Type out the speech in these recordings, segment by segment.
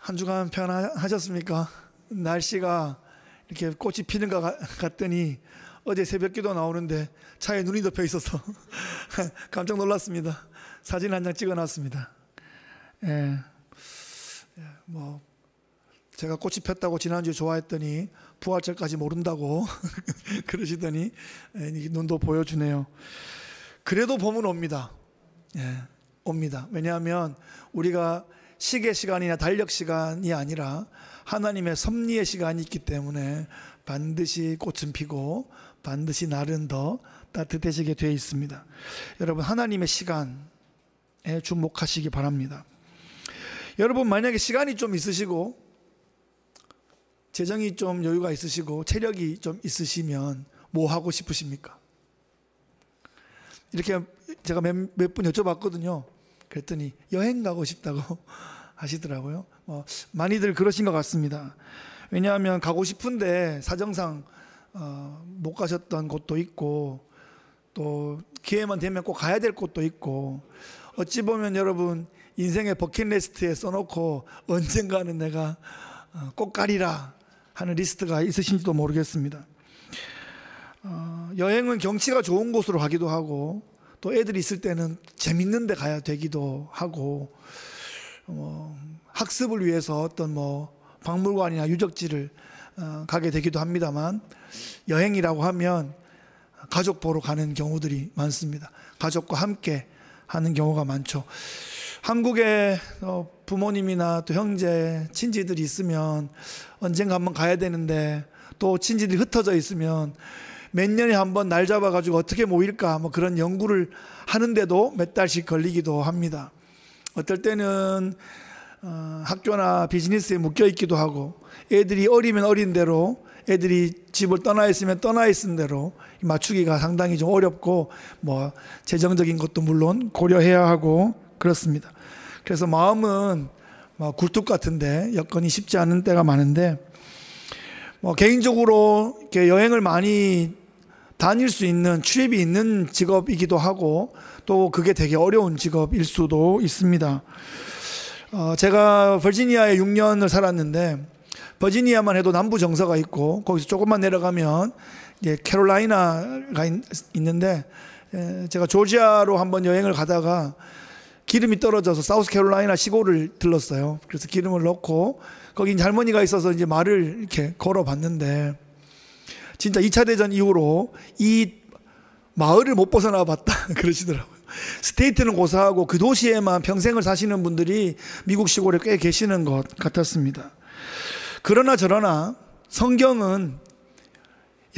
한 주간 평안하셨습니까? 날씨가 이렇게 꽃이 피는 것 같더니 어제 새벽기도 나오는데 차에 눈이 덮여 있어서 깜짝 놀랐습니다. 사진 한 장 찍어놨습니다. 뭐 제가 꽃이 폈다고 지난주에 좋아했더니 부활절까지 모른다고 그러시더니 눈도 보여주네요. 그래도 봄은 옵니다. 옵니다. 왜냐하면 우리가 시계 시간이나 달력 시간이 아니라 하나님의 섭리의 시간이 있기 때문에 반드시 꽃은 피고 반드시 날은 더 따뜻해지게 되어 있습니다. 여러분, 하나님의 시간에 주목하시기 바랍니다. 여러분, 만약에 시간이 좀 있으시고 재정이 좀 여유가 있으시고 체력이 좀 있으시면 뭐 하고 싶으십니까? 이렇게 제가 몇 분 여쭤봤거든요. 그랬더니 여행 가고 싶다고 하시더라고요. 많이들 그러신 것 같습니다. 왜냐하면 가고 싶은데 사정상 못 가셨던 곳도 있고 또 기회만 되면 꼭 가야 될 곳도 있고, 어찌 보면 여러분 인생의 버킷리스트에 써놓고 언젠가는 내가 꼭 가리라 하는 리스트가 있으신지도 모르겠습니다. 여행은 경치가 좋은 곳으로 가기도 하고 또 애들이 있을 때는 재밌는 데 가야 되기도 하고, 학습을 위해서 어떤 박물관이나 유적지를 가게 되기도 합니다만, 여행이라고 하면 가족 보러 가는 경우들이 많습니다. 가족과 함께 하는 경우가 많죠. 한국에 부모님이나 또 형제, 친지들이 있으면 언젠가 한번 가야 되는데, 또 친지들이 흩어져 있으면 몇 년에 한번 날 잡아가지고 어떻게 모일까 그런 연구를 하는데도 몇 달씩 걸리기도 합니다. 어떨 때는 학교나 비즈니스에 묶여 있기도 하고, 애들이 어리면 어린 대로, 애들이 집을 떠나 있으면 떠나 있은 대로 맞추기가 상당히 좀 어렵고, 재정적인 것도 물론 고려해야 하고 그렇습니다. 그래서 마음은 굴뚝 같은데 여건이 쉽지 않은 때가 많은데, 개인적으로 이렇게 여행을 많이 다닐 수 있는 출입이 있는 직업이기도 하고 또 그게 되게 어려운 직업일 수도 있습니다. 제가 버지니아에 6년을 살았는데, 버지니아만 해도 남부 정서가 있고 거기서 조금만 내려가면 이제 캐롤라이나가 있는데, 제가 조지아로 한번 여행을 가다가 기름이 떨어져서 사우스 캐롤라이나 시골을 들렀어요. 그래서 기름을 넣고 거기 이제 할머니가 있어서 이제 말을 이렇게 걸어봤는데, 진짜 2차 대전 이후로 이 마을을 못 벗어나 봤다 그러시더라고요. 스테이트는 고사하고 그 도시에만 평생을 사시는 분들이 미국 시골에 꽤 계시는 것 같았습니다. 그러나 저러나 성경은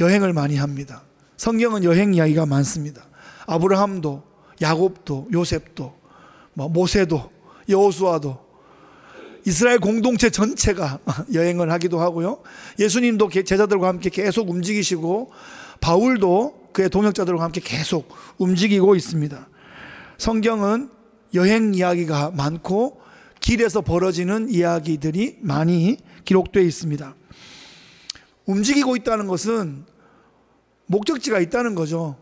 여행을 많이 합니다. 성경은 여행 이야기가 많습니다. 아브라함도, 야곱도, 요셉도, 모세도, 여호수아도, 이스라엘 공동체 전체가 여행을 하기도 하고요. 예수님도 제자들과 함께 계속 움직이시고, 바울도 그의 동역자들과 함께 계속 움직이고 있습니다. 성경은 여행 이야기가 많고 길에서 벌어지는 이야기들이 많이 기록되어 있습니다. 움직이고 있다는 것은 목적지가 있다는 거죠.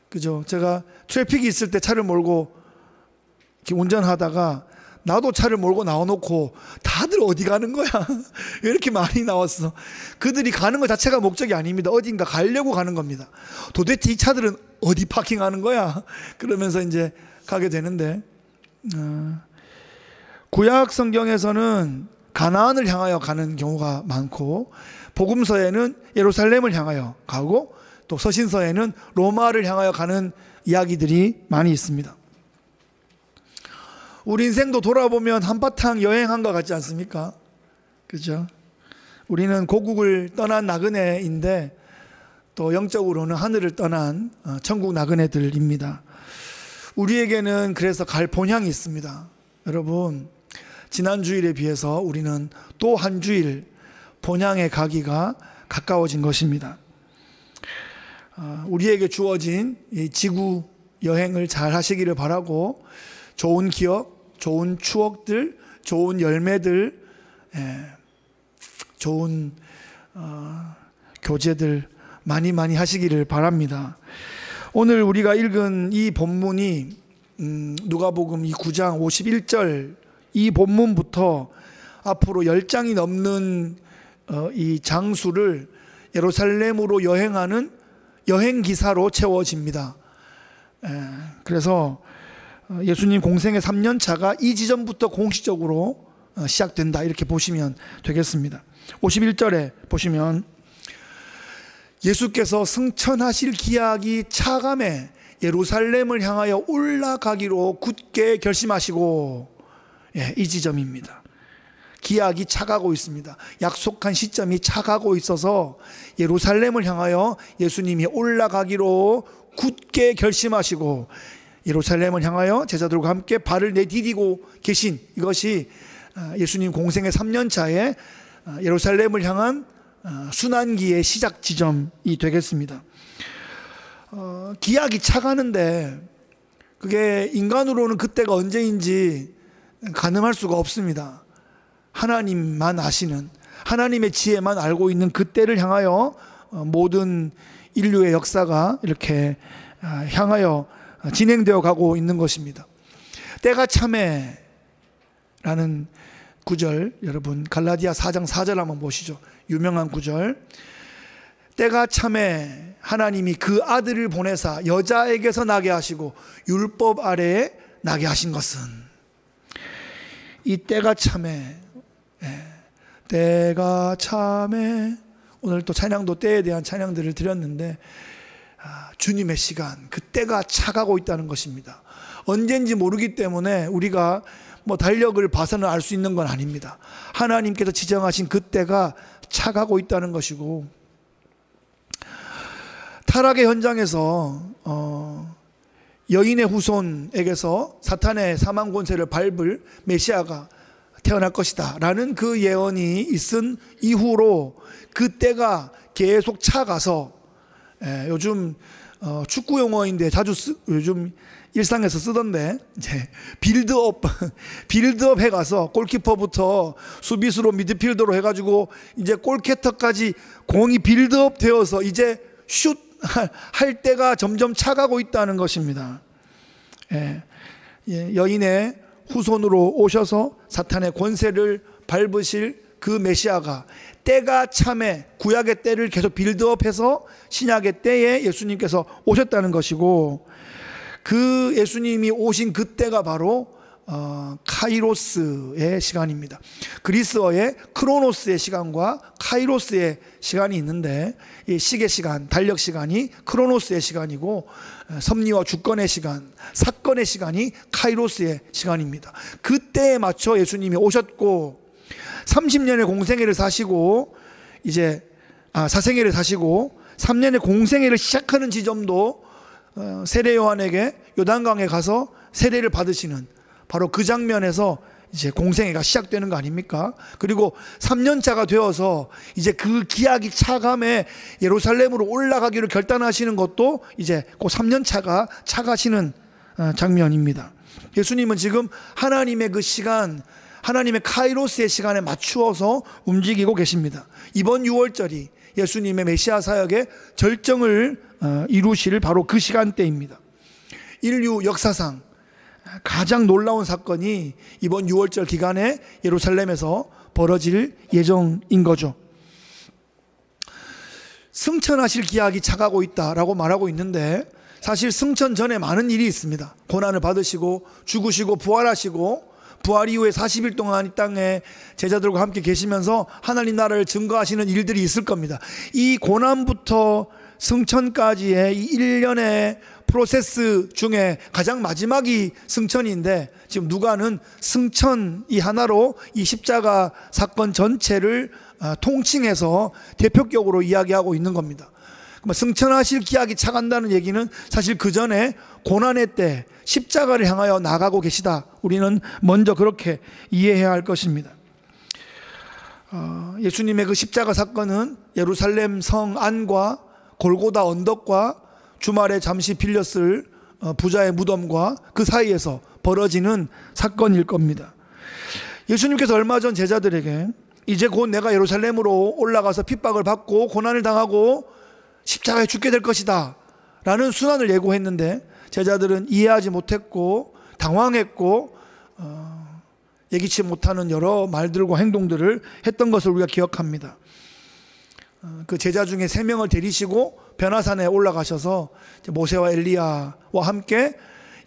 그죠? 제가 트래픽이 있을 때 차를 몰고 이렇게 운전하다가 나도 차를 몰고 나와놓고 다들 어디 가는 거야? 왜 이렇게 많이 나왔어? 그들이 가는 것 자체가 목적이 아닙니다. 어딘가 가려고 가는 겁니다. 도대체 이 차들은 어디 파킹하는 거야? 그러면서 이제 가게 되는데, 구약 성경에서는 가나안을 향하여 가는 경우가 많고, 복음서에는 예루살렘을 향하여 가고, 또 서신서에는 로마를 향하여 가는 이야기들이 많이 있습니다. 우리 인생도 돌아보면 한바탕 여행한 것 같지 않습니까? 그죠? 우리는 고국을 떠난 나그네인데 또 영적으로는 하늘을 떠난 천국 나그네들입니다. 우리에게는 그래서 갈 본향이 있습니다. 여러분, 지난 주일에 비해서 우리는 또 한 주일 본향에 가기가 가까워진 것입니다. 우리에게 주어진 이 지구 여행을 잘 하시기를 바라고, 좋은 기억, 좋은 추억들, 좋은 열매들, 좋은 교제들 많이 하시기를 바랍니다. 오늘 우리가 읽은 이 본문이 누가복음 이 9장 51절 이 본문부터 앞으로 10장이 넘는 이 장수를 예루살렘으로 여행하는 여행기사로 채워집니다. 그래서 예수님 공생의 3년차가 이 지점부터 공식적으로 시작된다, 이렇게 보시면 되겠습니다. 51절에 보시면 예수께서 승천하실 기약이 차감해 예루살렘을 향하여 올라가기로 굳게 결심하시고, 이 지점입니다. 기약이 차가고 있습니다. 약속한 시점이 차가고 있어서 예루살렘을 향하여 예수님이 올라가기로 굳게 결심하시고 예루살렘을 향하여 제자들과 함께 발을 내디디고 계신, 이것이 예수님 공생의 3년차에 예루살렘을 향한 순환기의 시작 지점이 되겠습니다. 기약이 차가는데 그게 인간으로는 그때가 언제인지 가늠할 수가 없습니다. 하나님만 아시는, 하나님의 지혜만 알고 있는 그때를 향하여 모든 인류의 역사가 이렇게 향하여 진행되어 가고 있는 것입니다. 때가 참에 라는 구절, 여러분 갈라디아 4장 4절 한번 보시죠. 유명한 구절. 때가 참에 하나님이 그 아들을 보내사 여자에게서 나게 하시고 율법 아래에 나게 하신 것은, 이 때가 참에, 때가 참에, 오늘 또 찬양도 때에 대한 찬양들을 드렸는데 주님의 시간, 그 때가 차가고 있다는 것입니다. 언제인지 모르기 때문에 우리가 뭐 달력을 봐서는 알 수 있는 건 아닙니다. 하나님께서 지정하신 그 때가 차가고 있다는 것이고, 타락의 현장에서 여인의 후손에게서 사탄의 사망 권세를 밟을 메시아가 태어날 것이다 라는 그 예언이 있은 이후로 그 때가 계속 차가서, 요즘 축구 용어인데 자주 요즘 일상에서 쓰던데, 이제 빌드업 해가서 골키퍼부터 수비수로 미드필더로 해가지고 이제 골캐터까지 공이 빌드업 되어서 이제 슛 할 때가 점점 차가고 있다는 것입니다. 여인의 후손으로 오셔서 사탄의 권세를 밟으실 그 메시아가 때가 참에, 구약의 때를 계속 빌드업해서 신약의 때에 예수님께서 오셨다는 것이고, 그 예수님이 오신 그 때가 바로 카이로스의 시간입니다. 그리스어의 크로노스의 시간과 카이로스의 시간이 있는데, 이 시계 시간, 달력 시간이 크로노스의 시간이고 섭리와 주권의 시간, 사건의 시간이 카이로스의 시간입니다. 그때에 맞춰 예수님이 오셨고 30년의 공생애를 사시고, 이제 사생애를 사시고 3년의 공생애를 시작하는 지점도 세례 요한에게 요단강에 가서 세례를 받으시는 바로 그 장면에서 이제 공생애가 시작되는 거 아닙니까? 그리고 3년차가 되어서 이제 그 기약이 차감해 예루살렘으로 올라가기를 결단하시는 것도 이제 그 3년차가 차가시는 장면입니다. 예수님은 지금 하나님의 그 시간, 하나님의 카이로스의 시간에 맞추어서 움직이고 계십니다. 이번 6월절이 예수님의 메시아 사역의 절정을 이루실 바로 그 시간대입니다. 인류 역사상 가장 놀라운 사건이 이번 6월절 기간에 예루살렘에서 벌어질 예정인 거죠. 승천하실 기약이 차가고 있다라고 말하고 있는데, 사실 승천 전에 많은 일이 있습니다. 고난을 받으시고 죽으시고 부활하시고, 부활 이후에 40일 동안 이 땅에 제자들과 함께 계시면서 하나님 나라를 증거하시는 일들이 있을 겁니다. 이 고난부터 승천까지의 이 1년의 프로세스 중에 가장 마지막이 승천인데, 지금 누가는 승천 이 하나로 이 십자가 사건 전체를 통칭해서 대표격으로 이야기하고 있는 겁니다. 승천하실 기약이 차간다는 얘기는 사실 그 전에 고난의 때 십자가를 향하여 나가고 계시다, 우리는 먼저 그렇게 이해해야 할 것입니다. 예수님의 그 십자가 사건은 예루살렘 성 안과 골고다 언덕과 주말에 잠시 빌렸을 부자의 무덤과 그 사이에서 벌어지는 사건일 겁니다. 예수님께서 얼마 전 제자들에게 이제 곧 내가 예루살렘으로 올라가서 핍박을 받고 고난을 당하고 십자가에 죽게 될 것이다 라는 순환을 예고했는데, 제자들은 이해하지 못했고 당황했고 예기치 못하는 여러 말들과 행동들을 했던 것을 우리가 기억합니다. 그 제자 중에 3명을 데리시고 변화산에 올라가셔서 모세와 엘리야와 함께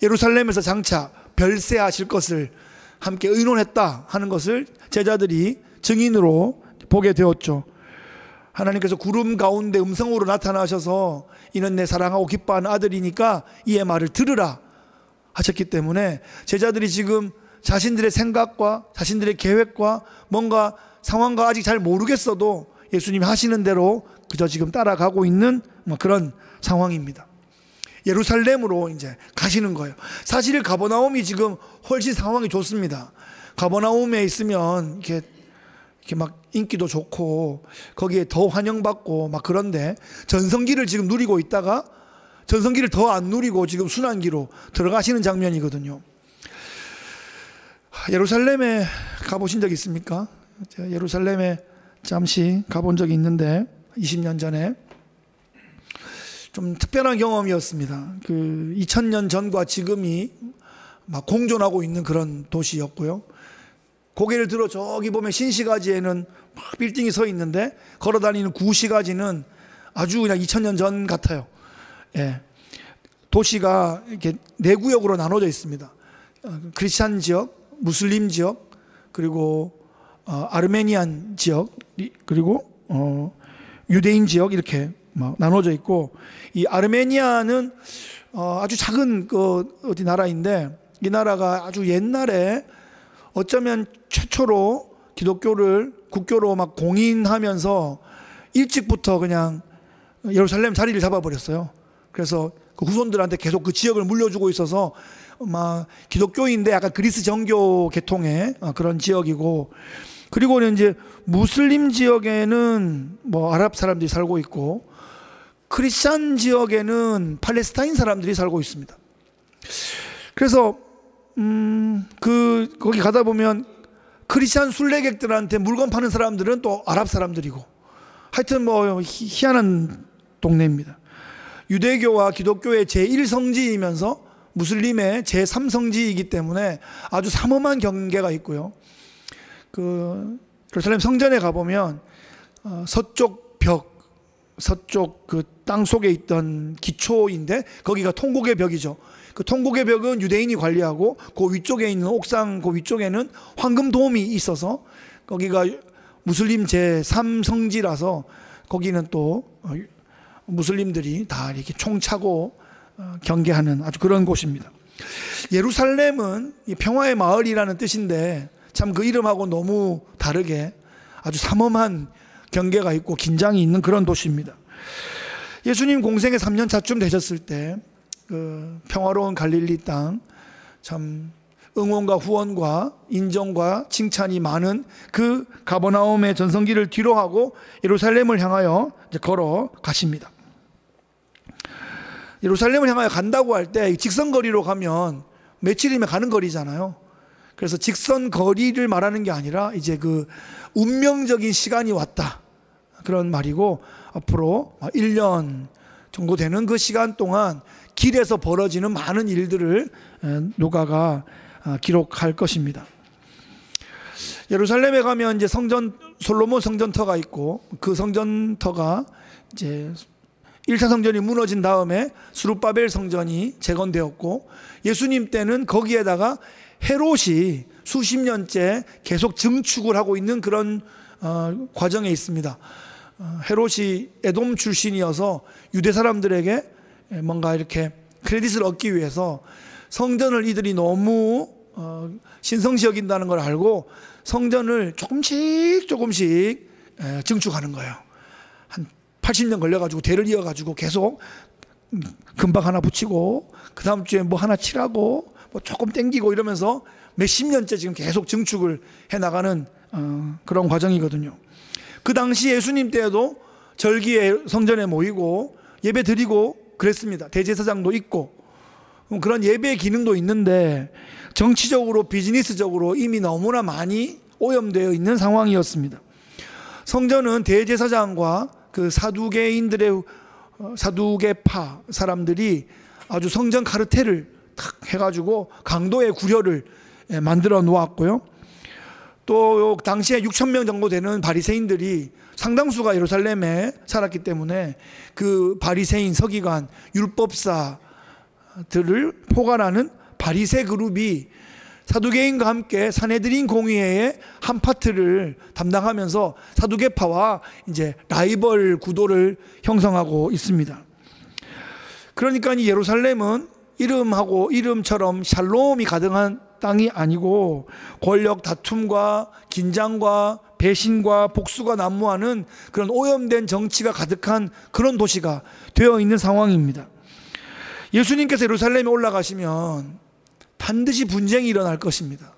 예루살렘에서 장차 별세하실 것을 함께 의논했다 하는 것을 제자들이 증인으로 보게 되었죠. 하나님께서 구름 가운데 음성으로 나타나셔서 이는 내 사랑하고 기뻐하는 아들이니까 이의 말을 들으라 하셨기 때문에 제자들이 지금 자신들의 생각과 자신들의 계획과 뭔가 상황과 아직 잘 모르겠어도 예수님이 하시는 대로 그저 지금 따라가고 있는 그런 상황입니다. 예루살렘으로 이제 가시는 거예요. 사실 가버나움이 지금 훨씬 상황이 좋습니다. 가버나움에 있으면 이렇게 막 인기도 좋고 거기에 더 환영받고 막 그런데 전성기를 지금 누리고 있다가 전성기를 더 안 누리고 지금 순환기로 들어가시는 장면이거든요. 예루살렘에 가보신 적 있습니까? 제가 예루살렘에 잠시 가본 적이 있는데 20년 전에 좀 특별한 경험이었습니다. 그 2000년 전과 지금이 막 공존하고 있는 그런 도시였고요. 고개를 들어 저기 보면 신시가지에는 막 빌딩이 서 있는데 걸어다니는 구시가지는 아주 그냥 2000년 전 같아요. 예. 도시가 이렇게 4구역으로 나눠져 있습니다. 크리스찬 지역, 무슬림 지역, 그리고 아르메니안 지역, 그리고 유대인 지역 이렇게 막 나눠져 있고, 이 아르메니아는 아주 작은 어디 나라인데 이 나라가 아주 옛날에 어쩌면 최초로 기독교를 국교로 막 공인하면서 일찍부터 그냥 예루살렘 자리를 잡아버렸어요. 그래서 그 후손들한테 계속 그 지역을 물려주고 있어서 막 기독교인데 약간 그리스 정교 계통의 그런 지역이고, 그리고는 이제 무슬림 지역에는 뭐 아랍 사람들이 살고 있고, 크리스찬 지역에는 팔레스타인 사람들이 살고 있습니다. 그래서 거기 가다 보면 크리스찬 순례객들한테 물건 파는 사람들은 또 아랍 사람들이고, 하여튼 뭐 희한한 동네입니다. 유대교와 기독교의 제1성지이면서 무슬림의 제3성지이기 때문에 아주 삼엄한 경계가 있고요. 그 예루살렘 성전에 가보면 서쪽 벽, 서쪽 그 땅 속에 있던 기초인데 거기가 통곡의 벽이죠. 그 통곡의 벽은 유대인이 관리하고 그 위쪽에 있는 옥상 그 위쪽에는 황금 돔이 있어서 거기가 무슬림 제3성지라서 거기는 또 무슬림들이 다 이렇게 총차고 경계하는 아주 그런 곳입니다. 예루살렘은 평화의 마을이라는 뜻인데 참 그 이름하고 너무 다르게 아주 삼엄한 경계가 있고 긴장이 있는 그런 도시입니다. 예수님 공생의 3년 차쯤 되셨을 때 그 평화로운 갈릴리 땅, 참 응원과 후원과 인정과 칭찬이 많은 그 가버나움의 전성기를 뒤로하고 예루살렘을 향하여 이제 걸어 가십니다. 예루살렘을 향하여 간다고 할 때 직선거리로 가면 며칠이면 가는 거리잖아요. 그래서 직선거리를 말하는 게 아니라 이제 그 운명적인 시간이 왔다, 그런 말이고, 앞으로 1년 정도 되는 그 시간 동안 길에서 벌어지는 많은 일들을 누가가 기록할 것입니다. 예루살렘에 가면 이제 성전, 솔로몬 성전터가 있고, 그 성전터가 이제 1차 성전이 무너진 다음에 스룹바벨 성전이 재건되었고, 예수님 때는 거기에다가 헤롯이 수십 년째 계속 증축을 하고 있는 그런 과정에 있습니다. 헤롯이 에돔 출신이어서 유대 사람들에게 뭔가 이렇게 크레딧을 얻기 위해서 성전을 이들이 너무 신성시 여긴다는 걸 알고 성전을 조금씩 증축하는 거예요. 한 80년 걸려가지고 대를 이어가지고 계속 금박 하나 붙이고 그 다음 주에 뭐 하나 칠하고 뭐 조금 땡기고 이러면서 몇십 년째 지금 계속 증축을 해나가는 그런 과정이거든요. 그 당시 예수님 때에도 절기에 성전에 모이고 예배 드리고 그랬습니다. 대제사장도 있고 그런 예배의 기능도 있는데 정치적으로 비즈니스적으로 이미 너무나 많이 오염되어 있는 상황이었습니다. 성전은 대제사장과 그 사두개인들의 사두개파 사람들이 아주 성전 카르텔을 탁 해가지고 강도의 구려를 만들어 놓았고요. 또 당시에 6천 명 정도 되는 바리새인들이 상당수가 예루살렘에 살았기 때문에 그 바리새인, 서기관, 율법사들을 포괄하는 바리새 그룹이 사두개인과 함께 산헤드린 공의회의 한 파트를 담당하면서 사두개파와 이제 라이벌 구도를 형성하고 있습니다. 그러니까 이 예루살렘은 이름하고 이름처럼 샬롬이 가득한 땅이 아니고 권력 다툼과 긴장과 배신과 복수가 난무하는 그런 오염된 정치가 가득한 그런 도시가 되어 있는 상황입니다. 예수님께서 예루살렘에 올라가시면 반드시 분쟁이 일어날 것입니다.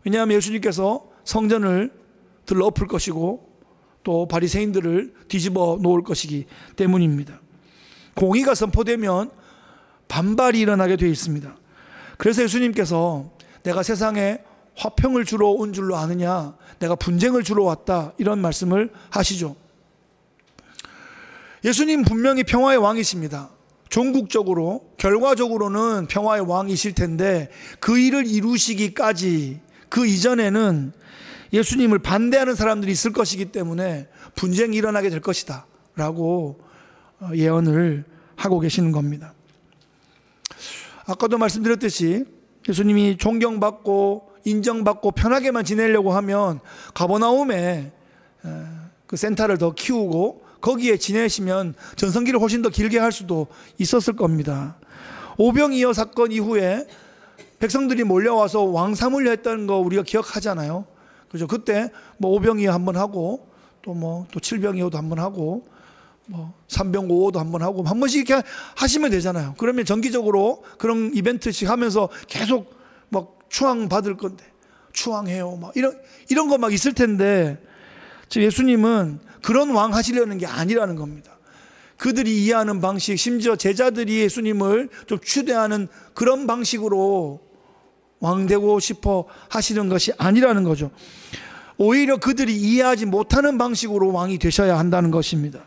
왜냐하면 예수님께서 성전을 들러 엎을 것이고 또 바리새인들을 뒤집어 놓을 것이기 때문입니다. 공의가 선포되면 반발이 일어나게 되어 있습니다. 그래서 예수님께서 내가 세상에 화평을 주러 온 줄로 아느냐, 내가 분쟁을 주러 왔다, 이런 말씀을 하시죠. 예수님 분명히 평화의 왕이십니다. 종국적으로 결과적으로는 평화의 왕이실 텐데 그 일을 이루시기까지 그 이전에는 예수님을 반대하는 사람들이 있을 것이기 때문에 분쟁이 일어나게 될 것이다 라고 예언을 하고 계시는 겁니다. 아까도 말씀드렸듯이 예수님이 존경받고 인정받고 편하게만 지내려고 하면 가버나움에 그 센터를 더 키우고 거기에 지내시면 전성기를 훨씬 더 길게 할 수도 있었을 겁니다. 오병이어 사건 이후에 백성들이 몰려와서 왕 삼으려 했다는 거 우리가 기억하잖아요. 그죠? 그때 뭐 오병이어 한번 하고 또 칠병이어도 한번 하고 뭐 삼병오어도 한번 하고 한 번씩 이렇게 하시면 되잖아요. 그러면 정기적으로 그런 이벤트씩 하면서 계속 막 추앙 받을 건데 추앙해요. 막 이런 거 막 있을 텐데 지금 예수님은 그런 왕 하시려는 게 아니라는 겁니다. 그들이 이해하는 방식, 심지어 제자들이 예수님을 좀 추대하는 그런 방식으로 왕 되고 싶어 하시는 것이 아니라는 거죠. 오히려 그들이 이해하지 못하는 방식으로 왕이 되셔야 한다는 것입니다.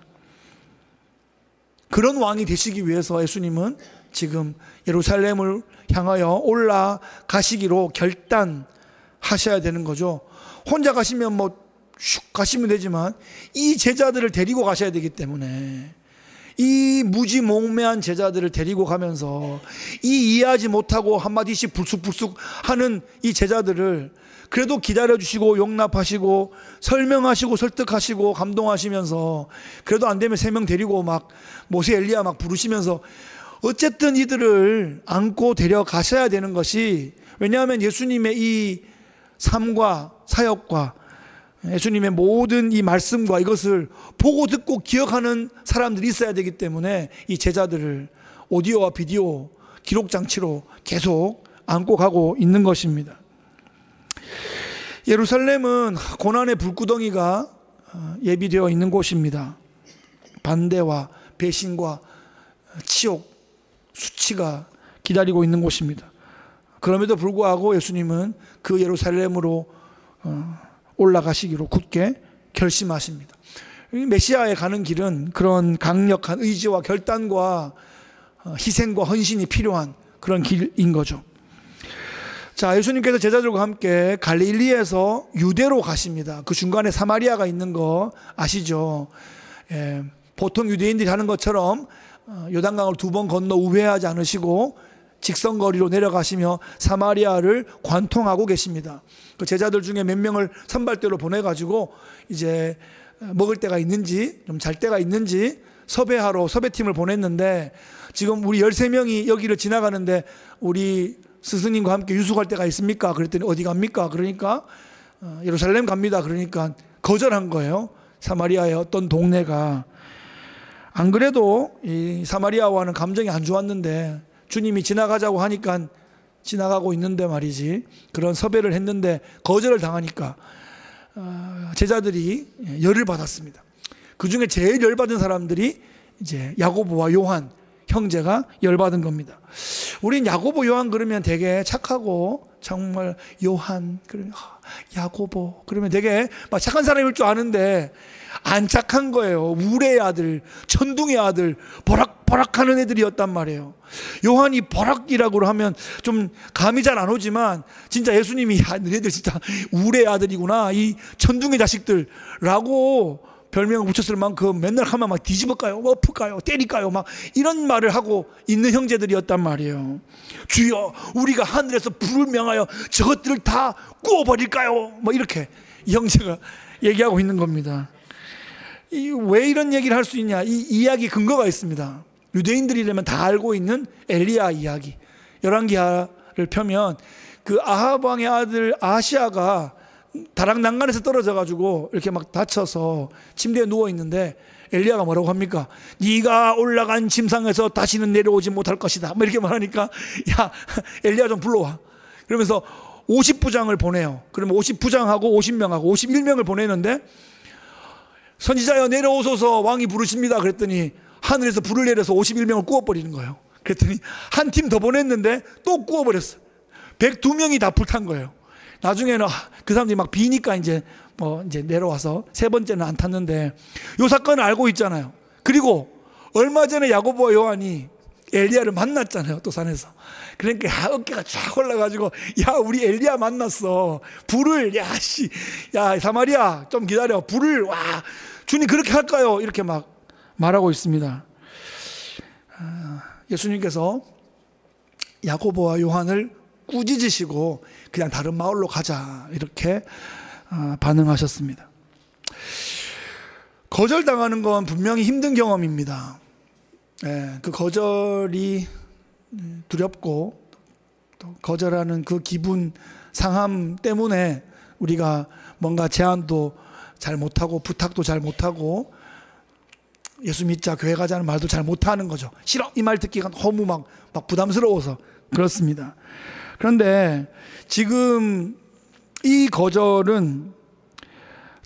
그런 왕이 되시기 위해서 예수님은 지금 예루살렘을 향하여 올라가시기로 결단하셔야 되는 거죠. 혼자 가시면 슉 가시면 되지만 이 제자들을 데리고 가셔야 되기 때문에 이 무지몽매한 제자들을 데리고 가면서 이 이해하지 못하고 한마디씩 불쑥불쑥 하는 이 제자들을 그래도 기다려주시고 용납하시고 설명하시고 설득하시고 감동하시면서 그래도 안 되면 3명 데리고 막 모세 엘리야 막 부르시면서 어쨌든 이들을 안고 데려가셔야 되는 것이, 왜냐하면 예수님의 이 삶과 사역과 예수님의 모든 이 말씀과 이것을 보고 듣고 기억하는 사람들이 있어야 되기 때문에 이 제자들을 오디오와 비디오 기록장치로 계속 안고 가고 있는 것입니다. 예루살렘은 고난의 불구덩이가 예비되어 있는 곳입니다. 반대와 배신과 치욕, 수치가 기다리고 있는 곳입니다. 그럼에도 불구하고 예수님은 그 예루살렘으로 올라가시기로 굳게 결심하십니다. 메시아에 가는 길은 그런 강력한 의지와 결단과 희생과 헌신이 필요한 그런 길인 거죠. 자, 예수님께서 제자들과 함께 갈릴리에서 유대로 가십니다. 그 중간에 사마리아가 있는 거 아시죠? 보통 유대인들이 하는 것처럼 요단강을 2번 건너 우회하지 않으시고 직선거리로 내려가시며 사마리아를 관통하고 계십니다. 그 제자들 중에 몇 명을 선발대로 보내가지고 이제 먹을 데가 있는지 좀 잘 데가 있는지 섭외하러 섭외팀을 보냈는데, 지금 우리 13명이 여기를 지나가는데 우리 스승님과 함께 유숙할 데가 있습니까? 그랬더니 어디 갑니까? 그러니까 예루살렘 갑니다. 그러니까 거절한 거예요. 사마리아의 어떤 동네가. 안 그래도 이 사마리아와는 감정이 안 좋았는데 주님이 지나가자고 하니까 지나가고 있는데 말이지, 그런 섭외를 했는데 거절을 당하니까 제자들이 열을 받았습니다. 그 중에 제일 열받은 사람들이 이제 야고보와 요한 형제가 열받은 겁니다. 우린 야고보 요한 그러면 되게 착하고 정말 요한 그러면 야고보 그러면 되게 막 착한 사람일 줄 아는데 안 착한 거예요. 우레의 아들, 천둥의 아들, 버럭버럭하는 애들이었단 말이에요. 요한이 버럭이라고 하면 좀 감이 잘 안 오지만 진짜 예수님이 야, 너희들 진짜 우레 아들이구나, 이 천둥의 자식들라고 별명을 붙였을 만큼 맨날 하면 막 뒤집을까요, 엎을까요, 때릴까요, 막 이런 말을 하고 있는 형제들이었단 말이에요. 주여, 우리가 하늘에서 불을 명하여 저것들을 다 구워버릴까요? 뭐 이렇게 이 형제가 얘기하고 있는 겁니다. 왜 이런 얘기를 할 수 있냐? 이 이야기 근거가 있습니다. 유대인들이라면 다 알고 있는 엘리야 이야기. 열왕기하를 펴면 그 아합 왕의 아들 아하시아가 다락난간에서 떨어져 가지고 이렇게 막 다쳐서 침대에 누워 있는데 엘리야가 뭐라고 합니까? 네가 올라간 짐상에서 다시는 내려오지 못할 것이다, 뭐 이렇게 말하니까 야, 엘리야 좀 불러와. 그러면서 50부장을 보내요. 그러면 50부장하고 50명하고 51명을 보내는데 선지자여 내려오소서, 왕이 부르십니다. 그랬더니 하늘에서 불을 내려서 51명을 구워버리는 거예요. 그랬더니 한 팀 더 보냈는데 또 구워버렸어요. 102명이 다 불탄 거예요. 나중에는 그 사람들이 막 비니까 이제 내려와서 세 번째는 안 탔는데, 이 사건을 알고 있잖아요. 그리고 얼마 전에 야고보와 요한이 엘리야를 만났잖아요, 또 산에서. 그러니까 어깨가 쫙 올라가지고 야, 우리 엘리야 만났어. 불을 야 사마리아 좀 기다려, 불을 와 주님 그렇게 할까요? 이렇게 막 말하고 있습니다. 예수님께서 야고보와 요한을 꾸짖으시고 그냥 다른 마을로 가자, 이렇게 반응하셨습니다. 거절당하는 건 분명히 힘든 경험입니다. 그 거절이 두렵고 또 거절하는 그 기분 상함 때문에 우리가 뭔가 제안도 잘 못하고 부탁도 잘 못하고 예수 믿자, 교회 가자는 말도 잘 못하는 거죠. 싫어, 이 말 듣기가 너무 막 부담스러워서 그렇습니다. 그런데 지금 이 거절은,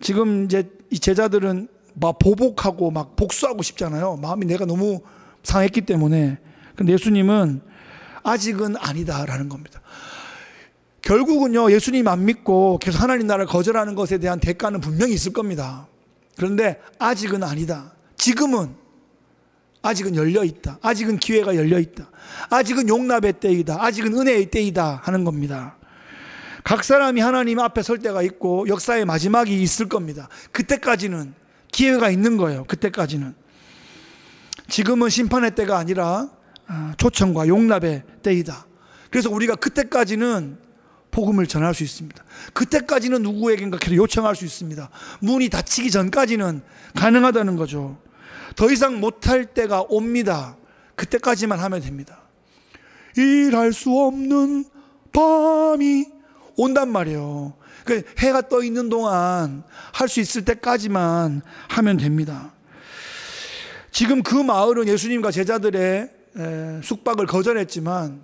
지금 이제 이 제자들은 막 보복하고 막 복수하고 싶잖아요. 마음이 내가 너무 상했기 때문에. 근데 예수님은 아직은 아니다라는 겁니다. 결국은요, 예수님 안 믿고 계속 하나님 나라를 거절하는 것에 대한 대가는 분명히 있을 겁니다. 그런데 아직은 아니다. 지금은 아직은 열려있다. 아직은 기회가 열려있다. 아직은 용납의 때이다. 아직은 은혜의 때이다 하는 겁니다. 각 사람이 하나님 앞에 설 때가 있고 역사의 마지막이 있을 겁니다. 그때까지는 기회가 있는 거예요. 그때까지는. 지금은 심판의 때가 아니라 초청과 용납의 때이다. 그래서 우리가 그때까지는 복음을 전할 수 있습니다. 그때까지는 누구에겐가 계속 요청할 수 있습니다. 문이 닫히기 전까지는 가능하다는 거죠. 더 이상 못할 때가 옵니다. 그때까지만 하면 됩니다. 일할 수 없는 밤이 온단 말이에요. 해가 떠 있는 동안 할 수 있을 때까지만 하면 됩니다. 지금 그 마을은 예수님과 제자들의 숙박을 거절했지만,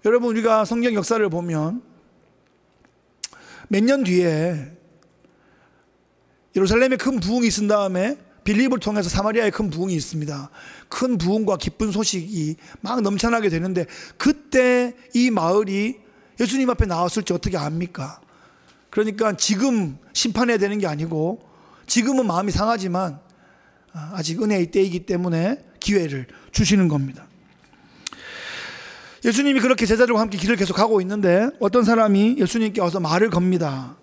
여러분 우리가 성경 역사를 보면 몇 년 뒤에 예루살렘에 큰 부흥이 있은 다음에 빌립을 통해서 사마리아에 큰 부흥이 있습니다. 큰 부흥과 기쁜 소식이 막 넘쳐나게 되는데, 그때 이 마을이 예수님 앞에 나왔을지 어떻게 압니까? 그러니까 지금 심판해야 되는 게 아니고, 지금은 마음이 상하지만 아직 은혜의 때이기 때문에 기회를 주시는 겁니다. 예수님이 그렇게 제자들과 함께 길을 계속 가고 있는데 어떤 사람이 예수님께 와서 말을 겁니다.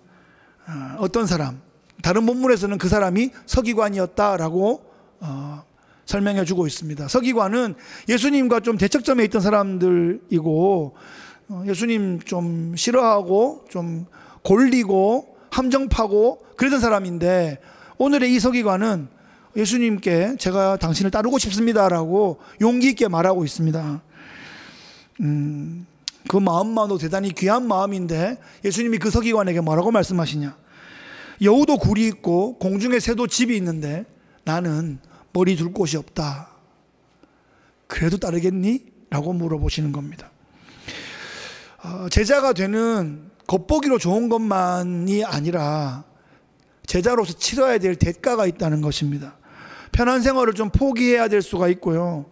어떤 사람, 다른 본문에서는 그 사람이 서기관이었다라고 설명해 주고 있습니다. 서기관은 예수님과 좀 대척점에 있던 사람들이고, 예수님 좀 싫어하고 좀 골리고 함정파고 그랬던 사람인데, 오늘의 이 서기관은 예수님께 제가 당신을 따르고 싶습니다라고 용기 있게 말하고 있습니다. 그 마음만도 대단히 귀한 마음인데 예수님이 그 서기관에게 뭐라고 말씀하시냐? 여우도 굴이 있고 공중에 새도 집이 있는데 나는 머리 둘 곳이 없다. 그래도 따르겠니? 라고 물어보시는 겁니다. 제자가 되는 겉보기로 좋은 것만이 아니라 제자로서 치러야 될 대가가 있다는 것입니다. 편한 생활을 좀 포기해야 될 수가 있고요.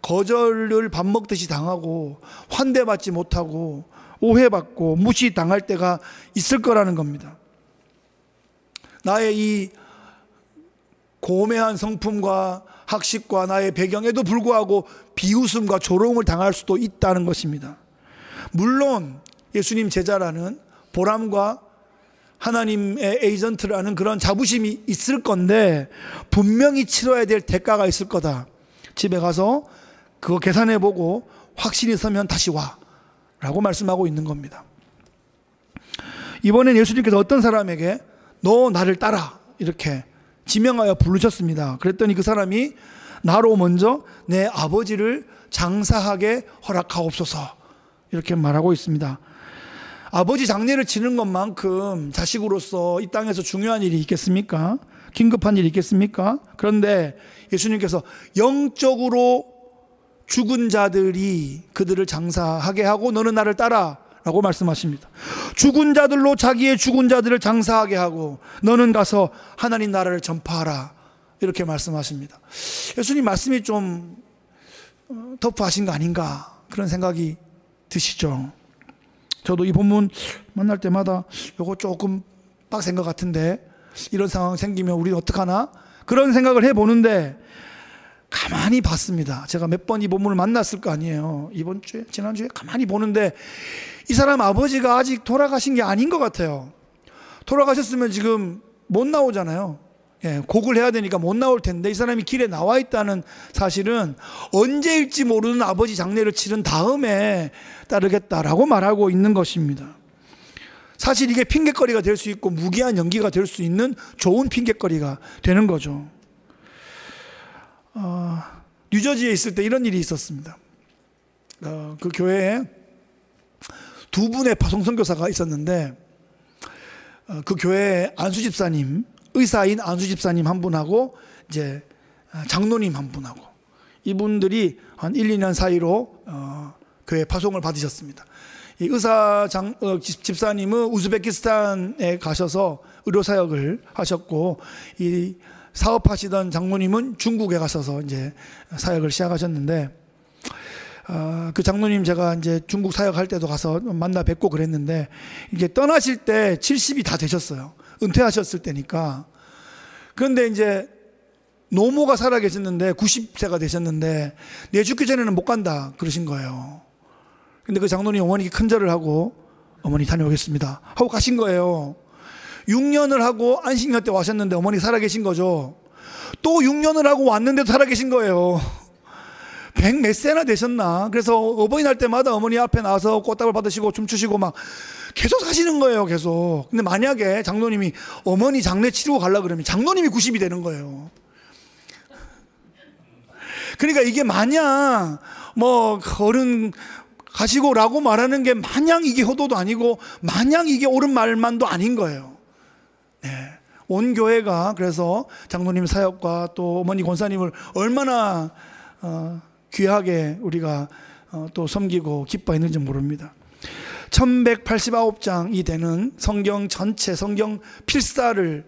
거절을 밥 먹듯이 당하고 환대받지 못하고 오해받고 무시당할 때가 있을 거라는 겁니다. 나의 이 고매한 성품과 학식과 나의 배경에도 불구하고 비웃음과 조롱을 당할 수도 있다는 것입니다. 물론 예수님 제자라는 보람과 하나님의 에이전트라는 그런 자부심이 있을 건데 분명히 치러야 될 대가가 있을 거다. 집에 가서 그거 계산해보고 확신이 서면 다시 와 라고 말씀하고 있는 겁니다. 이번엔 예수님께서 어떤 사람에게 너 나를 따라 이렇게 지명하여 부르셨습니다. 그랬더니 그 사람이 나로 먼저 내 아버지를 장사하게 허락하옵소서 이렇게 말하고 있습니다. 아버지 장례를 치는 것만큼 자식으로서 이 땅에서 중요한 일이 있겠습니까? 긴급한 일이 있겠습니까? 그런데 예수님께서 영적으로 죽은 자들이 그들을 장사하게 하고 너는 나를 따라 라고 말씀하십니다. 죽은 자들로 자기의 죽은 자들을 장사하게 하고 너는 가서 하나님 나라를 전파하라 이렇게 말씀하십니다. 예수님 말씀이 좀 터프하신 거 아닌가 그런 생각이 드시죠. 저도 이 본문 만날 때마다 이거 조금 빡센 것 같은데 이런 상황 생기면 우리는 어떡하나 그런 생각을 해보는데 가만히 봤습니다. 제가 몇 번 이 본문을 만났을 거 아니에요. 이번 주에 지난주에 가만히 보는데 이 사람 아버지가 아직 돌아가신 게 아닌 것 같아요. 돌아가셨으면 지금 못 나오잖아요. 곡을 해야 되니까 못 나올 텐데 이 사람이 길에 나와 있다는 사실은 언제일지 모르는 아버지 장례를 치른 다음에 따르겠다라고 말하고 있는 것입니다. 사실 이게 핑계거리가 될 수 있고 무기한 연기가 될 수 있는 좋은 핑계거리가 되는 거죠. 뉴저지에 있을 때 이런 일이 있었습니다. 그 교회에 두 분의 파송선교사가 있었는데 그 교회에 안수 집사님, 의사인 안수 집사님 한 분하고 이제 장로님 한 분하고 이분들이 한 1, 2년 사이로 교회 파송을 받으셨습니다. 이 의사 집사님은 우즈베키스탄에 가셔서 의료사역을 하셨고 이 사업하시던 장로님은 중국에 가셔서 이제 사역을 시작하셨는데 그 장로님 제가 이제 중국 사역할 때도 가서 만나 뵙고 그랬는데 이게 떠나실 때 70이 다 되셨어요. 은퇴하셨을 때니까. 그런데 이제 노모가 살아 계셨는데 90세가 되셨는데 내 죽기 전에는 못 간다 그러신 거예요. 근데 그 장로님 어머니께 큰절을 하고 어머니 다녀오겠습니다 하고 가신 거예요. 6년을 하고 안식년 때 와셨는데 어머니 살아 계신 거죠. 또 6년을 하고 왔는데도 살아 계신 거예요. 100 몇 세나 되셨나. 그래서 어버이날 때마다 어머니 앞에 나와서 꽃다발 받으시고 춤추시고 막 계속 사시는 거예요. 계속. 근데 만약에 장로님이 어머니 장례 치르고 가려고 그러면 장로님이 90이 되는 거예요. 그러니까 이게 마냥 뭐 어른 가시고라고 말하는 게 마냥 이게 효도도 아니고 마냥 이게 옳은 말만도 아닌 거예요. 네. 온 교회가 그래서 장로님 사역과 또 어머니 권사님을 얼마나 귀하게 우리가 또 섬기고 기뻐했는지 모릅니다. 1189장이 되는 성경 전체 성경 필사를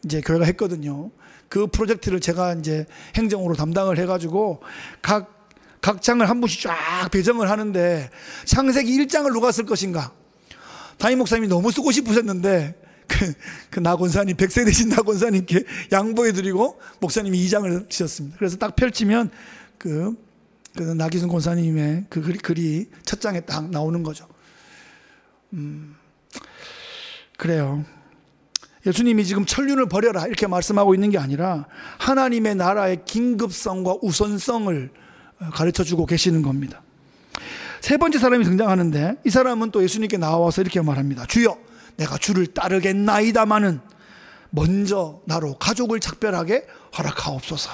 이제 교회가 했거든요. 그 프로젝트를 제가 이제 행정으로 담당을 해가지고 각 장을 한 분씩 쫙 배정을 하는데 창세기 1장을 누가 쓸 것인가. 담임 목사님이 너무 쓰고 싶으셨는데 그 나권사님 100세 되신 나권사님께 양보해드리고 목사님이 2장을 쓰셨습니다. 그래서 딱 펼치면 그 나기순 권사님의 그 글이 첫 장에 딱 나오는 거죠. 그래요. 예수님이 지금 천륜을 버려라 이렇게 말씀하고 있는 게 아니라 하나님의 나라의 긴급성과 우선성을 가르쳐주고 계시는 겁니다. 세 번째 사람이 등장하는데 이 사람은 또 예수님께 나와서 이렇게 말합니다. 주여 내가 주를 따르겠나이다마는 먼저 나로 가족을 작별하게 허락하옵소서.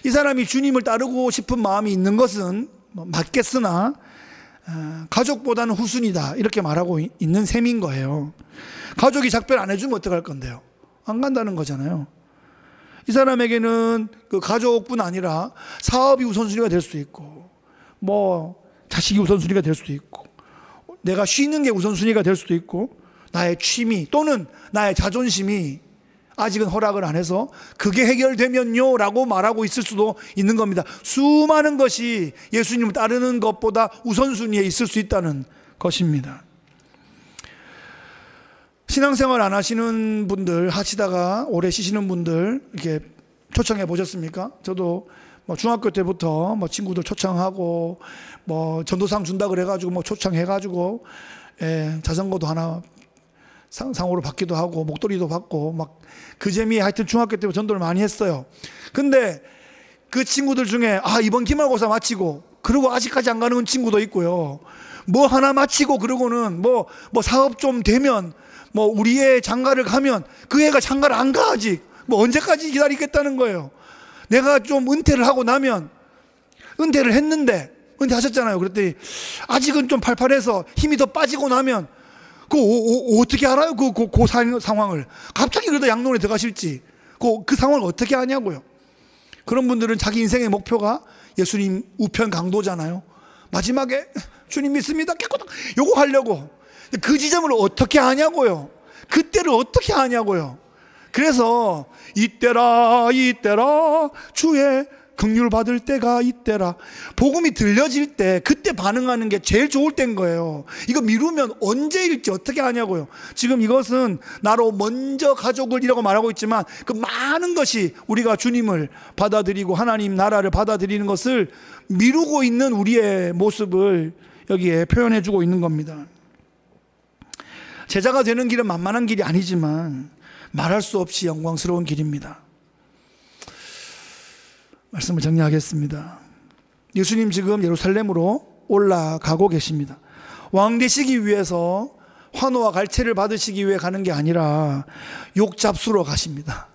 이 사람이 주님을 따르고 싶은 마음이 있는 것은 맞겠으나 가족보다는 후순이다 이렇게 말하고 있는 셈인 거예요. 가족이 작별 안 해주면 어떡할 건데요? 안 간다는 거잖아요. 이 사람에게는 그 가족뿐 아니라 사업이 우선순위가 될 수도 있고 뭐 자식이 우선순위가 될 수도 있고 내가 쉬는 게 우선순위가 될 수도 있고 나의 취미 또는 나의 자존심이 아직은 허락을 안 해서 그게 해결되면요 라고 말하고 있을 수도 있는 겁니다. 수많은 것이 예수님을 따르는 것보다 우선순위에 있을 수 있다는 것입니다. 신앙생활 안 하시는 분들, 하시다가 오래 쉬시는 분들 이렇게 초청해 보셨습니까? 저도 뭐 중학교 때부터 뭐 친구들 초청하고 뭐 전도상 준다 그래가지고 뭐 초청해가지고 자전거도 하나 상호로 받기도 하고 목도리도 받고 막 그 재미에 하여튼 중학교 때부터 전도를 많이 했어요. 근데 그 친구들 중에 이번 기말고사 마치고 그리고 아직까지 안 가는 친구도 있고요. 뭐 하나 마치고 그러고는 뭐 사업 좀 되면 뭐 우리 애 장가를 가면 그 애가 장가를 안 가 아직 뭐 언제까지 기다리겠다는 거예요. 내가 좀 은퇴를 하고 나면 은퇴를 했는데 은퇴하셨잖아요. 그랬더니 아직은 좀 팔팔해서 힘이 더 빠지고 나면 어떻게 알아요? 그 상황을 갑자기 그러다 양론에 들어가실지 그 상황을 어떻게 아냐고요. 그런 분들은 자기 인생의 목표가 예수님 우편 강도잖아요. 마지막에 주님 믿습니다 깨끗하다 요거 하려고 그 지점을 어떻게 아냐고요. 그때를 어떻게 아냐고요. 그래서 이때라 주의 긍휼 받을 때가 이때라. 복음이 들려질 때 그때 반응하는 게 제일 좋을 때인 거예요. 이거 미루면 언제일지 어떻게 아냐고요. 지금 이것은 나로 먼저 가족을이라고 말하고 있지만 그 많은 것이 우리가 주님을 받아들이고 하나님 나라를 받아들이는 것을 미루고 있는 우리의 모습을 여기에 표현해 주고 있는 겁니다. 제자가 되는 길은 만만한 길이 아니지만 말할 수 없이 영광스러운 길입니다. 말씀을 정리하겠습니다. 예수님 지금 예루살렘으로 올라가고 계십니다. 왕 되시기 위해서 환호와 갈채를 받으시기 위해 가는 게 아니라 욕 잡수러 가십니다.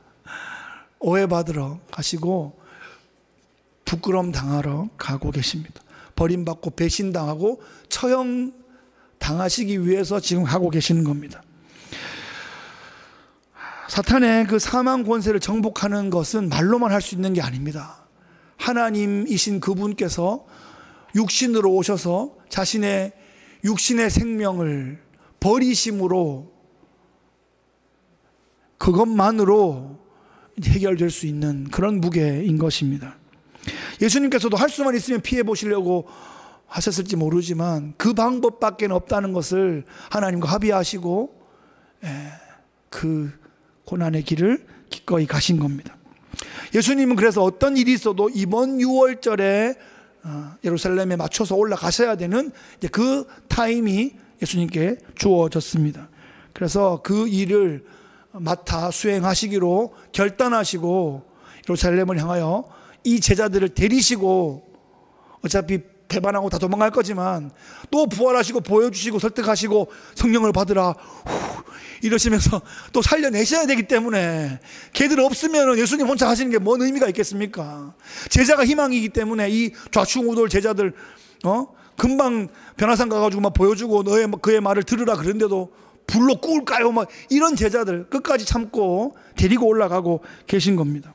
오해받으러 가시고 부끄러움 당하러 가고 계십니다. 버림받고 배신당하고 처형 당하시기 위해서 지금 하고 계시는 겁니다. 사탄의 그 사망 권세를 정복하는 것은 말로만 할 수 있는 게 아닙니다. 하나님이신 그분께서 육신으로 오셔서 자신의 육신의 생명을 버리심으로 그것만으로 해결될 수 있는 그런 무게인 것입니다. 예수님께서도 할 수만 있으면 피해 보시려고 하셨을지 모르지만 그 방법밖에 없다는 것을 하나님과 합의하시고 그 고난의 길을 기꺼이 가신 겁니다. 예수님은 그래서 어떤 일이 있어도 이번 6월절에 예루살렘에 맞춰서 올라가셔야 되는 이제 그 타임이 예수님께 주어졌습니다. 그래서 그 일을 맡아 수행하시기로 결단하시고 예루살렘을 향하여 이 제자들을 데리시고 어차피 배반하고 다 도망갈 거지만 또 부활하시고 보여주시고 설득하시고 성령을 받으라 이러시면서 또 살려내셔야 되기 때문에 걔들 없으면 예수님 혼자 하시는 게 뭔 의미가 있겠습니까? 제자가 희망이기 때문에 이 좌충우돌 제자들 금방 변화산 가가지고 막 보여주고 그의 말을 들으라 그런데도 불로 구울까요? 막 이런 제자들 끝까지 참고 데리고 올라가고 계신 겁니다.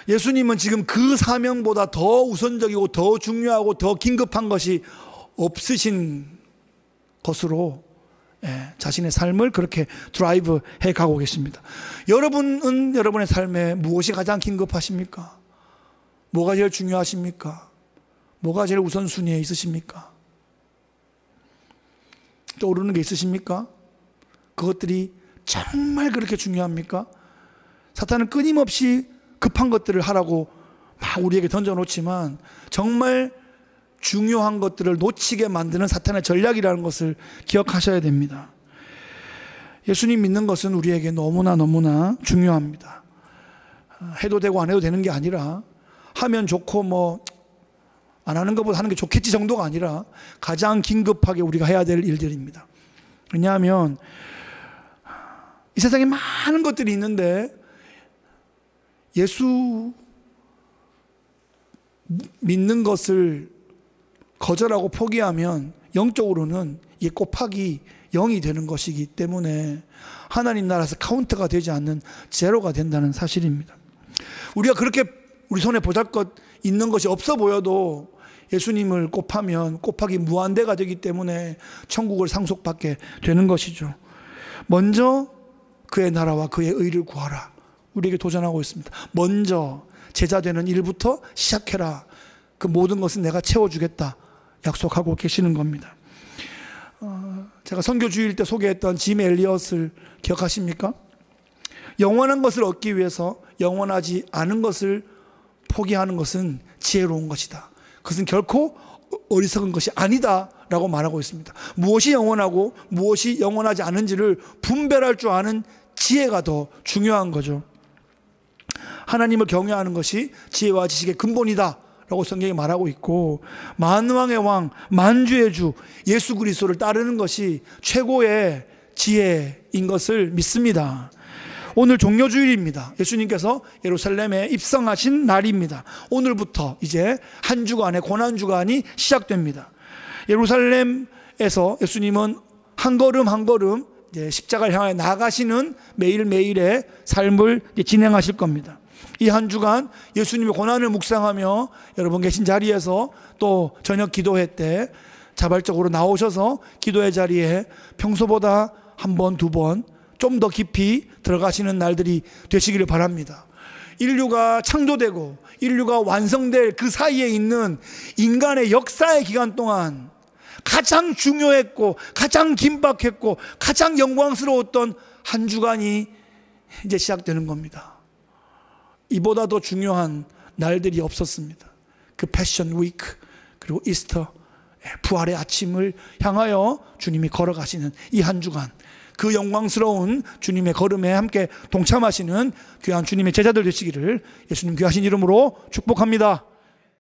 예수님은 지금 그 사명보다 더 우선적이고 더 중요하고 더 긴급한 것이 없으신 것으로 자신의 삶을 그렇게 드라이브 해 가고 계십니다. 여러분은 여러분의 삶에 무엇이 가장 긴급하십니까? 뭐가 제일 중요하십니까? 뭐가 제일 우선순위에 있으십니까? 떠오르는 게 있으십니까? 그것들이 정말 그렇게 중요합니까? 사탄은 끊임없이 급한 것들을 하라고 막 우리에게 던져놓지만 정말 중요한 것들을 놓치게 만드는 사탄의 전략이라는 것을 기억하셔야 됩니다. 예수님 믿는 것은 우리에게 너무나 중요합니다. 해도 되고 안 해도 되는 게 아니라 하면 좋고 뭐 안 하는 것보다 하는 게 좋겠지 정도가 아니라 가장 긴급하게 우리가 해야 될 일들입니다. 왜냐하면 이 세상에 많은 것들이 있는데 예수 믿는 것을 거절하고 포기하면 영적으로는 이게 곱하기 0이 되는 것이기 때문에 하나님 나라에서 카운트가 되지 않는 제로가 된다는 사실입니다. 우리가 그렇게 우리 손에 보잘것 있는 것이 없어 보여도 예수님을 곱하면 곱하기 무한대가 되기 때문에 천국을 상속받게 되는 것이죠. 먼저 그의 나라와 그의 의를 구하라. 우리에게 도전하고 있습니다. 먼저 제자 되는 일부터 시작해라. 그 모든 것은 내가 채워주겠다. 약속하고 계시는 겁니다. 제가 선교 주일 때 소개했던 짐 엘리엇을 기억하십니까? 영원한 것을 얻기 위해서 영원하지 않은 것을 포기하는 것은 지혜로운 것이다. 그것은 결코 어리석은 것이 아니다 라고 말하고 있습니다. 무엇이 영원하고 무엇이 영원하지 않은지를 분별할 줄 아는 지혜가 더 중요한 거죠. 하나님을 경외하는 것이 지혜와 지식의 근본이다 라고 성경이 말하고 있고, 만왕의 왕 만주의 주 예수 그리스도를 따르는 것이 최고의 지혜인 것을 믿습니다. 오늘 종려주일입니다. 예수님께서 예루살렘에 입성하신 날입니다. 오늘부터 이제 한 주간의 고난주간이 시작됩니다. 예루살렘에서 예수님은 한 걸음 한 걸음 이제 십자가를 향해 나아가시는 매일매일의 삶을 진행하실 겁니다. 이 한 주간 예수님의 고난을 묵상하며 여러분 계신 자리에서 또 저녁 기도회 때 자발적으로 나오셔서 기도의 자리에 평소보다 한 번, 두 번 좀 더 깊이 들어가시는 날들이 되시기를 바랍니다. 인류가 창조되고 인류가 완성될 그 사이에 있는 인간의 역사의 기간 동안 가장 중요했고 가장 긴박했고 가장 영광스러웠던 한 주간이 이제 시작되는 겁니다. 이보다 더 중요한 날들이 없었습니다. 그 패션 위크 그리고 이스터 부활의 아침을 향하여 주님이 걸어가시는 이 한 주간, 그 영광스러운 주님의 걸음에 함께 동참하시는 귀한 주님의 제자들 되시기를 예수님 귀하신 이름으로 축복합니다.